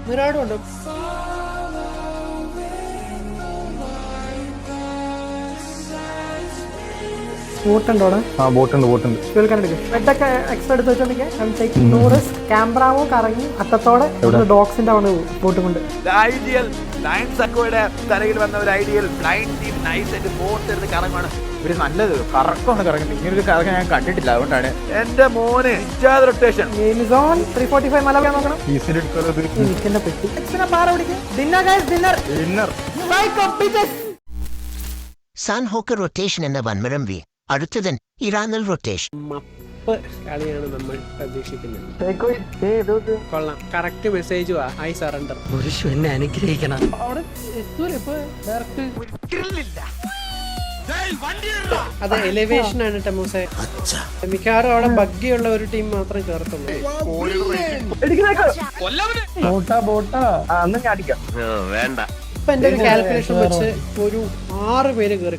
മിറാഡോ ഉണ്ടോ? ബോട്ടുണ്ടോ? ബോട്ടുണ്ട്. ബെഡൊക്കെ എക്സ്ട്രാ എടുത്ത് വെച്ചോണ്ടെങ്കിൽ ക്യാമ്പ്രാവോ കറങ്ങി അറ്റത്തോടെ ഡോഗ്സിന്റെ അവിടെ ബോട്ട് കൊണ്ട് ഐഡിയൽ ലൈൻ സക്കോയുടെ തലയിൽ വന്ന ഒരു ഐഡിയൽ ബ്ലൈൻഡ് ടീം നൈസ് ആയിട്ട് ബോട്ട് എടുത്ത് കറങ്ങാണ്. ഇവര് നല്ലത് കറക്കമാണ് കറങ്ങുന്നത്. ഇങ്ങനൊരു കറക്കം ഞാൻ കണ്ടിട്ടില്ല. അതുകൊണ്ടാണ് എന്റെ മോന് റൊട്ടേഷൻ. 345 മല നോക്കണം. പെട്ടി ഡിന്നർ സാൻ ഹോക്കർ റൊട്ടേഷൻ എന്ന വൻമരം വി അടുത്തതൻ ഇറാനൽ റൊട്ടേഷൻ. മപ്പ് കളിയാണ് നമ്മൾ പ്രതീക്ഷിക്കുന്നത്. കൊള്ളാം. Correct message I surrender. എന്നെ അനുഗ്രഹിക്കണം. അവിടെ എത്തൂല ഇപ്പൊ ഡയറക്റ്റ്. അത് എലിവേഷൻ ആണ് ടെമോസെ. മിക്കവാറും അവിടെ ബഗ്ഗിയുള്ള ഒരു ടീം മാത്രം കേറത്തുള്ളൂ. വേണ്ട. ഇപ്പൊ എന്റെ ഒരു കാൽക്കുലേഷൻ വെച്ച് ഒരു 6 പേര് കേറി.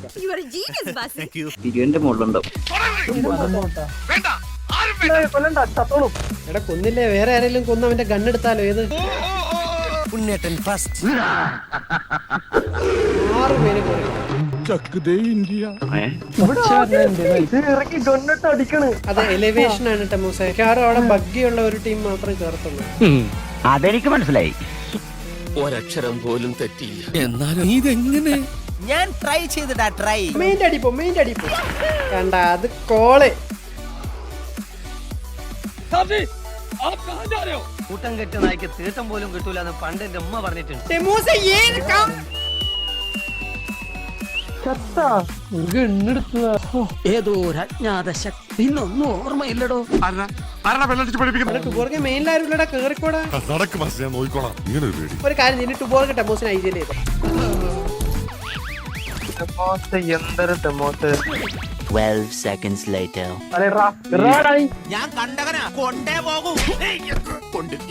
എടാ കൊന്നില്ലേ? വേറെ ആരെങ്കിലും കൊന്ന് അവന്റെ ഗണ്ണെടുത്താലോ? ഏത് 6 പേര് കേറി. അത് എലിവേഷൻ ആണ് ടെമോസെ. മിക്കവാറും അവിടെ ബഗ്ഗിയുള്ള ഒരു ടീം മാത്രം കേറത്തുള്ളൂ. അതെനിക്ക് മനസ്സിലായി. ഒരക്ഷരം പോലും തെറ്റിയില്ല. എന്നാലും ഇതെങ്ങനെ? ഞാൻ ട്രൈ ചെയ്തിടാ. മെയിൻ്റെ അടിപ്പോ കണ്ട അത് കോള്. കൂട്ടം കെട്ടി നായിക്ക് തീട്ടം പോലും കിട്ടൂല എന്ന് പണ്ട് എന്റെ ഉമ്മ പറഞ്ഞിട്ടുണ്ട്. ഏതോ ഒരു അജ്ഞാത ശക്തി. ഇന്നൊന്നും ഓർമ്മയില്ലടോ. മെയിനിലാരുള്ളടാ കേറിക്കോടാ. ഒരു കാര്യം നിന്റെ ടുബോർക്ക് ടെമോസിന് ഐഡിയ ചെയ്തു. 12 seconds later. ഞാൻ കണ്ടവനാ കൊണ്ടേ പോകും.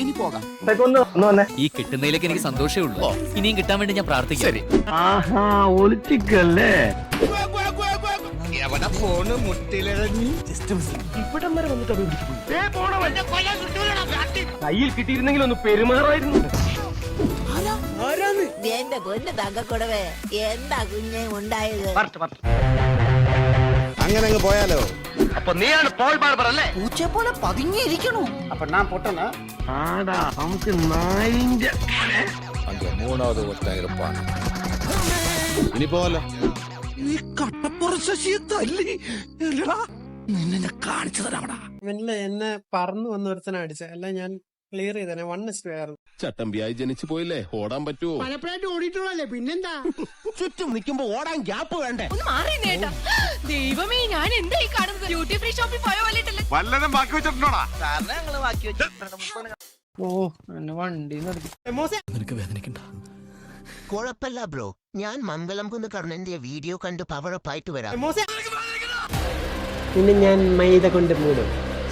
ഇനി പോകാം. ഈ കിട്ടുന്നതിലേക്ക് എനിക്ക് സന്തോഷമേ ഉള്ളൂ. ഇനിയും കിട്ടാൻ വേണ്ടി ഞാൻ പ്രാർത്ഥിക്കാം. ഒളിച്ചിക്കല്ലേ? ഫോണ് മുട്ടിലിറങ്ങി കയ്യിൽ കിട്ടിയിരുന്നെങ്കിൽ ഒന്ന് പെരുമാറായിരുന്നു. എന്റെ പൊന്ന് തങ്കക്കുടവേ, എന്താ കുഞ്ഞെ ഉണ്ടായത്? അങ്ങനെ അങ്ങ് പോയാലോ? അപ്പൊ നീയാണ് പോൾ ബാർബർ അല്ലേ? പൂച്ചയെ പോലെ പതുങ്ങിയിരിക്കണു. അപ്പൊ ഞാൻ പൊട്ടണ ആടാ നമുക്ക് നായിന്റെ മൂന്നാമത് ഒറ്റപ്പാണ്. ഇനി പോവല്ലോ. ഈ കട്ടപ്പുറശിയെ തല്ലി നിന്നെ കാണിച്ചു തരാമടാ. എന്നെ പറന്നു വന്ന ഒരുത്തനെ അടിച്ച അല്ല ഞാൻ ക്ലിയർ ചെയ്തേ. 1:2 ചട്ടമ്പിയായി ജനിച്ചു പോയില്ലേ, ഓടാൻ പറ്റുമോ? പലപ്പോഴായിട്ട് ഓടിയിട്ടുള്ളല്ലേ, പിന്നെന്താ? ചുറ്റും നിൽക്കുമ്പോ ഓടാൻ ഗ്യാപ്പ് വേണ്ടേ? ദൈവമേ, ഞാൻ എന്തായി കാണുന്നത്? ഡ്യൂട്ടി ഫ്രീ ഷോപ്പിൽ പോയ പോലെയല്ലേ? വല്ലതും ബാക്കി വെച്ചിട്ടുണ്ടോടാ? ഓ എന്നെ വണ്ടി നിനക്ക് വേദനിക്കണ്ട. കുഴപ്പമില്ല ബ്രോ, ഞാൻ മംഗലം കുന്ന് കർണന്റെ വീഡിയോ കണ്ട് പവറപ്പ് ആയിട്ട് വരാം. പിന്നെ ഞാൻ മൈദ കൊണ്ട് മൂടും,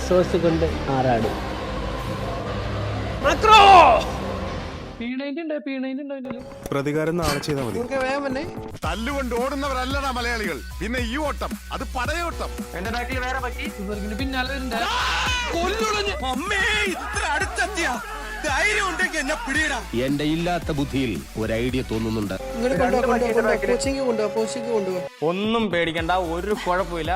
സോസ് കൊണ്ട് ആറാടും. പ്രതികാരം നാളെ ചെയ്താൽ മതി. തല്ലുകൊണ്ട് ഓടുന്നവരല്ലടാ മലയാളികൾ. പിന്നെ ഈ ഓട്ടം അത് പടയോട്ടം. എന്റെ ബാക്കിൽ വേറെ പറ്റി. പിന്നാലെ എന്റെ ഇല്ലാത്ത ബുദ്ധിയിൽ ഒരു ഐഡിയ തോന്നുന്നുണ്ട്. ഒന്നും പേടിക്കണ്ട, ഒരു കുഴപ്പമില്ല.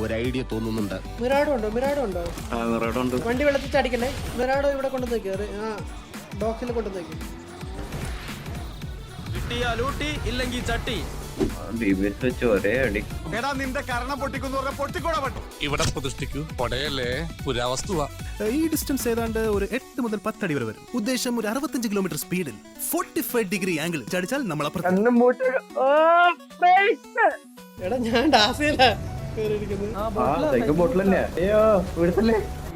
ഒരു ഐഡിയ തോന്നുന്നുണ്ട്. മിറാഡോ ഉണ്ടോ? വണ്ടി വെള്ളത്തിൽ ചടിക്കല്ലേ? മിറാഡോ ഇവിടെ കൊണ്ടുവന്നേക്ക്. ഡോക്സിൽ കൊണ്ടുവന്നേക്ക്. ഇല്ലെങ്കിൽ ചട്ടി എടാ നിന്റെ കരണം പൊട്ടിക്കുന്നു പൊട്ടിക്കൂടാ പറ്റും. ഇവിടെ പ്രതിഷ്ഠിക്കൂ, പടയല്ലേ, പുരാവസ്തുവാ. ഈ ഡിസ്റ്റൻസ് ഏതാണ്ട് ഒരു 8 മുതൽ 10 അടി വരെ വരും. ഉദ്ദേശം ഒരു 65 കിലോമീറ്റർ സ്പീഡിൽ 45 ഡിഗ്രി ആംഗിൾ ചടിച്ചാൽ നമ്മൾ എടാ ഞാൻ ഡാസിയല്ല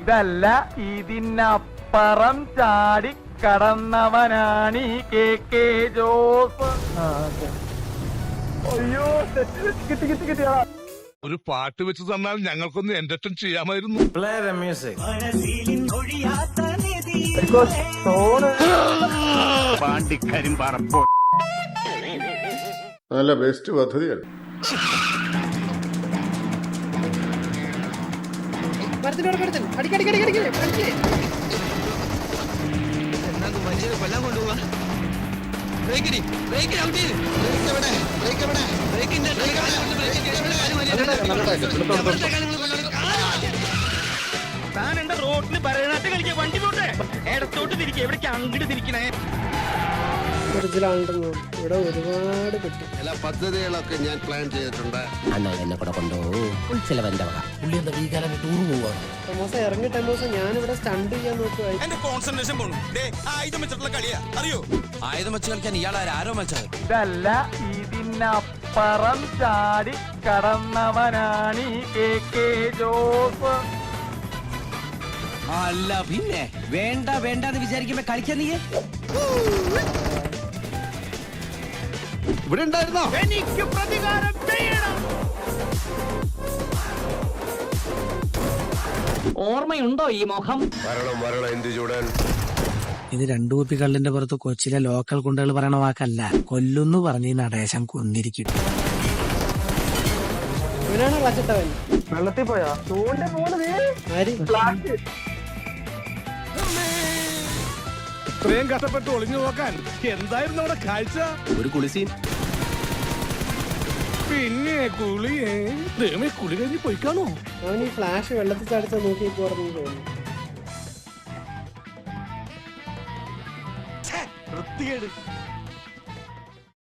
ഇതല്ല, ഇതിനപ്പുറം ചാടി കടന്നവനാണ് ഈ KK ജോസ്. അയ്യോ കിട്ടി. ഒരു പാട്ട് വെച്ച് തന്നാൽ ഞങ്ങൾക്കൊന്ന് എന്റർടൈൻ ചെയ്യാമായിരുന്നു. പാണ്ടിക്കരിമ്പാറ നല്ല ബെസ്റ്റ് പദ്ധതിയാണ്. താൻ എന്റെ റോഡിന് ഭരണാട്ട് കളിക്കുക വണ്ടി പോട്ടെ ഇടത്തോട്ട് തിരിക്കുക എവിടേക്ക് അങ്ങോട്ട് തിരിക്കണേ. ഫ്രിഡ്ജിലാണെന്ന് ഇവിടെ ഒരുപാട് കിട്ടും. ചില പദ്ധതികളൊക്കെ ഞാൻ പ്ലാൻ ചെയ്തിട്ടുണ്ട്. അണ്ണാ എന്നെ കൂടെ കൊണ്ടുപോകും. ഉൾച്ചെലവന്റെ വക. പുള്ളി എന്താ ഈ കാലം ടൂർ പോവാണ്. ടമോസ ഇറങ്ങി ടമോസ, ഞാനിവിടെ സ്റ്റണ്ട് ചെയ്യാൻ നോക്കുവായി. എന്റെ കോൺസെൻട്രേഷൻ പോണു. ആയുധം വെച്ചിട്ടുള്ള കളിയാ അറിയോ? ആയുധം വെച്ച് കളിക്കാൻ ഇയാളാരോ മത്സരം. ഇതല്ല ഇതിനപ്പുറം ചാടി കടന്നവനാണ് ഈ KK ജോസ്. അല്ല പിന്നെ വേണ്ട വേണ്ടെന്ന് വിചാരിക്കുമ്പോ കളിക്കാൻ നീ ഇവിടെ ഉണ്ടായിരുന്നോ? എനിക്ക് പ്രതികാരം ചെയ്യണം. ഓർമ്മയുണ്ടോ ഈ മുഖം? വരണം എന്ത് ചൂടാൻ. ഇത് രണ്ടു കുപ്പി കള്ളിന്റെ പുറത്ത് കൊച്ചിയിലെ ലോക്കൽ കുണ്ടകൾ പറയണ വാക്കല്ല. കൊല്ലുന്നു പറഞ്ഞ് ഈ നടേശം കൊന്നിരിക്കും. ഇവനാണ് ക്ലച്ചിട്ടവൻ. വെള്ളത്തിൽ പോയാ ചൂണ്ട പോണത് ആര്? ഇത്രയും കഷ്ടപ്പെട്ട് ഒളിഞ്ഞു നോക്കാൻ എന്തായിരുന്നു അവിടെ കാഴ്ച? ഒരു കുളിസീൻ. പിന്നെ കുളിയേ ദൈവമേ, കുളി കഴിഞ്ഞ് പോയിക്കാണോ? അവൻ ഈ ഫ്ലാഷ് വെള്ളത്തിൽ ചാടിച്ച നോക്കി പറഞ്ഞു തോന്നുന്നു. വൃത്തികേട്.